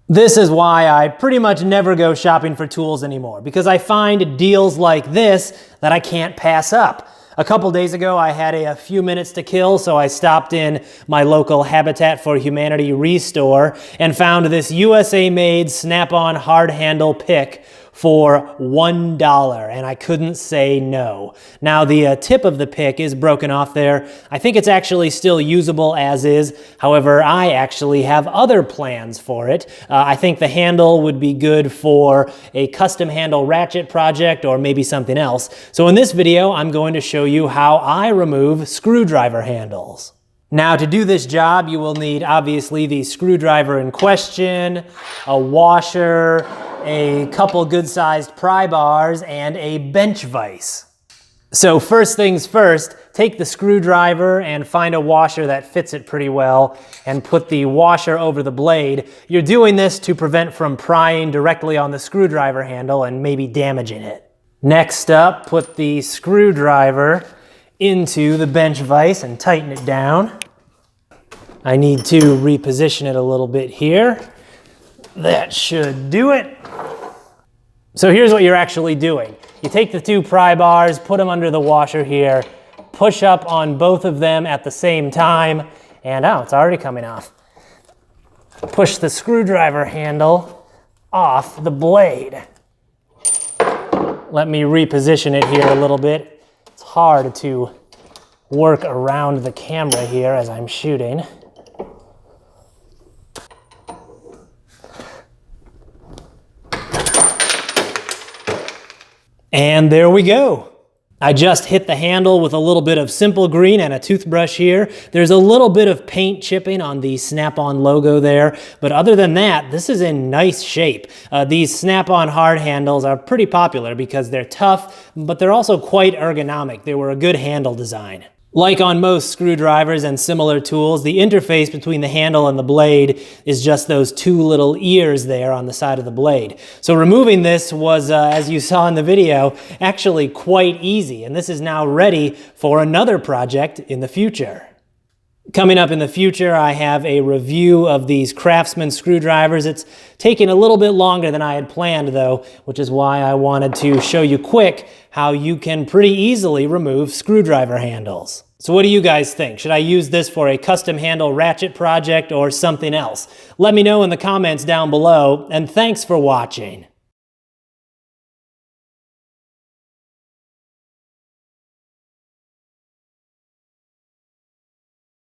This is why I pretty much never go shopping for tools anymore, because I find deals like this that I can't pass up. A couple days ago, I had a few minutes to kill, so I stopped in my local Habitat for Humanity Restore and found this USA-made Snap-on hard handle pick for $1, and I couldn't say no. Now, the tip of the pick is broken off there. I think it's actually still usable as is. However, I actually have other plans for it. I think the handle would be good for a custom handle ratchet project or maybe something else. So in this video, I'm going to show you how I remove screwdriver handles. Now, to do this job, you will need obviously the screwdriver in question, a washer, a couple good-sized pry bars, and a bench vise. So first things first, take the screwdriver and find a washer that fits it pretty well and put the washer over the blade. You're doing this to prevent from prying directly on the screwdriver handle and maybe damaging it. Next up, put the screwdriver into the bench vise and tighten it down. I need to reposition it a little bit here. That should do it. So here's what you're actually doing. You take the two pry bars, put them under the washer here, push up on both of them at the same time, and oh, it's already coming off. Push the screwdriver handle off the blade. Let me reposition it here a little bit. It's hard to work around the camera here as I'm shooting. And there we go. I just hit the handle with a little bit of Simple Green and a toothbrush here. There's a little bit of paint chipping on the Snap-on logo there, but other than that, this is in nice shape. These Snap-on hard handles are pretty popular because they're tough, but they're also quite ergonomic. They were a good handle design. Like on most screwdrivers and similar tools, the interface between the handle and the blade is just those two little ears there on the side of the blade. So removing this was, as you saw in the video, actually quite easy, and this is now ready for another project in the future. Coming up in the future, I have a review of these Craftsman screwdrivers. It's taking a little bit longer than I had planned though, which is why I wanted to show you quick how you can pretty easily remove screwdriver handles. So what do you guys think? Should I use this for a custom handle ratchet project or something else? Let me know in the comments down below, and thanks for watching.